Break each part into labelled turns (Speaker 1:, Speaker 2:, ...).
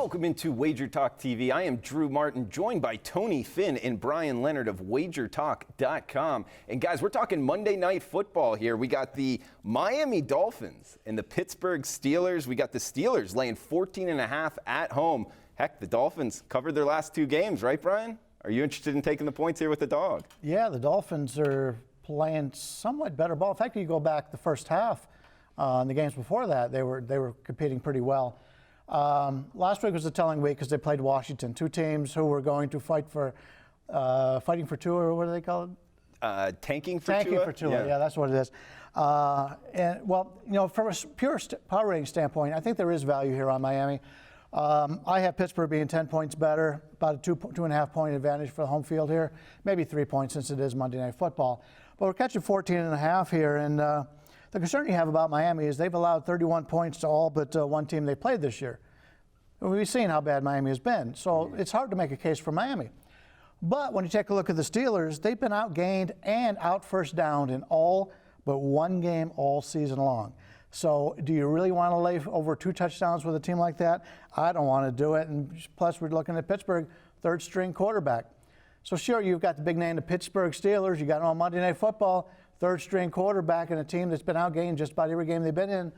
Speaker 1: Welcome into WagerTalk TV. I am Drew Martin, joined by Tony Finn and Brian Leonard of WagerTalk.com. And guys, we're talking Monday Night Football here. We got the Miami Dolphins and the Pittsburgh Steelers. We got the Steelers laying 14.5 at home. Heck, the Dolphins covered their last two games, right, Brian? Are you interested in taking the points here with the dog?
Speaker 2: Yeah, the Dolphins are playing somewhat better ball. In fact, you go back the first half, in the games before that, they were competing pretty well. Last week was a telling week because they played Washington, two teams who were going to fighting for Tua, or what do they call it?
Speaker 1: Tanking for
Speaker 2: Tua. Yeah, that's what it is. And well, you know, from a pure power rating standpoint, I think there is value here on Miami. I have Pittsburgh being 10 points better, about a 2.5 point advantage for the home field here, maybe 3 points since it is Monday Night Football. But we're catching 14.5 here, and the concern you have about Miami is they've allowed 31 points to all but one team they played this year. We've seen how bad Miami has been, so it's hard to make a case for Miami. But when you take a look at the Steelers, they've been outgained and out first downed in all but one game all season long. So do you really want to lay over 2 touchdowns with a team like that? I don't want to do it. And plus, we're looking at Pittsburgh, third-string quarterback. So sure, you've got the big name, the Pittsburgh Steelers. You got on Monday Night Football, third-string quarterback in a team that's been outgained just about every game they've been in.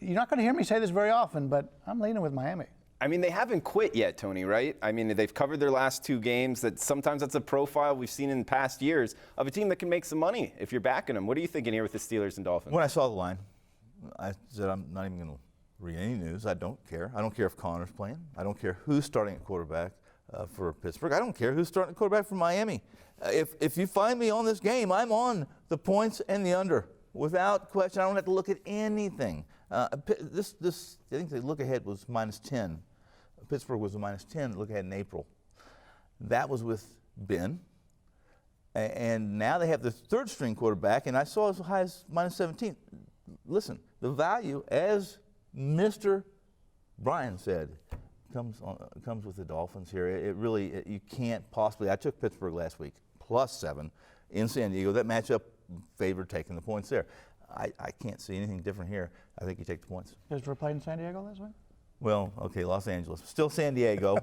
Speaker 2: You're not going to hear me say this very often, but I'm leaning with Miami.
Speaker 1: I mean, they haven't quit yet, Tony, right? I mean, they've covered their last 2 games. Sometimes that's a profile we've seen in past years of a team that can make some money if you're backing them. What are you thinking here with the Steelers and Dolphins?
Speaker 3: When I saw the line, I said I'm not even going to read any news. I don't care. I don't care if Connor's playing. I don't care who's starting at quarterback for Pittsburgh. I don't care who's starting at quarterback for Miami. If you find me on this game, I'm on the points and the under. Without question, I don't have to look at anything. I think the look ahead was -10. Pittsburgh was a -10 look ahead in April. That was with Ben. And now they have the third-string quarterback, and I saw as high as -17. Listen, the value, as Mr. Brian said, comes with the Dolphins here. It really, you can't possibly. I took Pittsburgh last week, +7 in San Diego. That matchup favored taking the points there. I can't see anything different here. I think you take the points.
Speaker 2: Pittsburgh played in San Diego last week?
Speaker 3: Well, okay, Los Angeles. Still San Diego.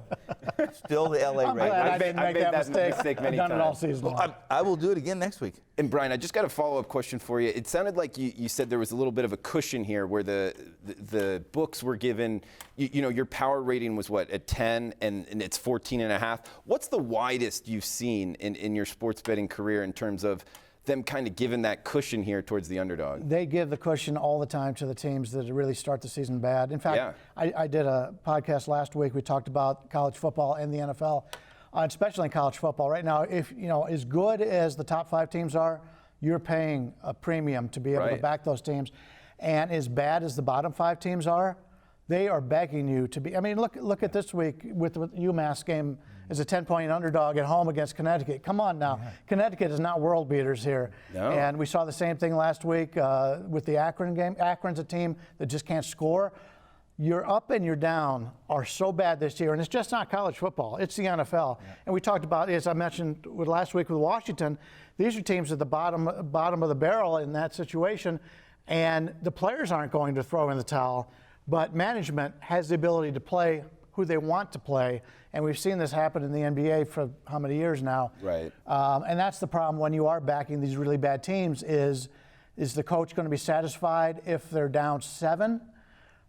Speaker 3: Still the LA Raiders.
Speaker 2: I didn't make that mistake
Speaker 1: many
Speaker 2: times. Done it all season long.
Speaker 3: I will do it again next week.
Speaker 1: And Brian, I just got a follow-up question for you. It sounded like you said there was a little bit of a cushion here where the books were given, you know, your power rating was what, at 10 and it's 14.5. What's the widest you've seen in your sports betting career in terms of them kind of giving that cushion here towards the underdog?
Speaker 2: They give the cushion all the time to the teams that really start the season bad. In fact, I did a podcast last week. We talked about college football and the NFL, especially in college football. Right now, if you know, as good as the top 5 teams are, you're paying a premium to be able to back those teams. And as bad as the bottom 5 teams are, they are begging you to be. I mean, look at this week with UMass game as a 10-point underdog at home against Connecticut. Come on now. Yeah. Connecticut is not world beaters here. No. And we saw the same thing last week with the Akron game. Akron's a team that just can't score. Your up and your down are so bad this year, and it's just not college football. It's the NFL. Yeah. And we talked about, as I mentioned last week with Washington, these are teams at the bottom of the barrel in that situation, and the players aren't going to throw in the towel, but management has the ability to play who they want to play, and we've seen this happen in the NBA for how many years now?
Speaker 1: Right.
Speaker 2: And that's the problem when you are backing these really bad teams is the coach going to be satisfied if they're down 7?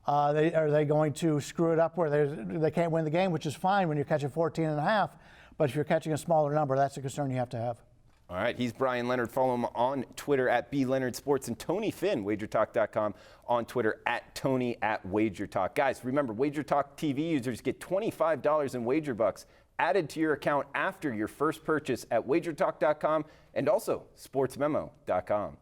Speaker 2: Are they going to screw it up where they can't win the game, which is fine when you're catching 14.5, but if you're catching a smaller number, that's a concern you have to have.
Speaker 1: All right, he's Brian Leonard. Follow him on Twitter at @BLeonardSports, and Tony Finn, WagerTalk.com, on Twitter @Tony@WagerTalk. Guys, remember, WagerTalk TV users get $25 in wager bucks added to your account after your first purchase at WagerTalk.com and also SportsMemo.com.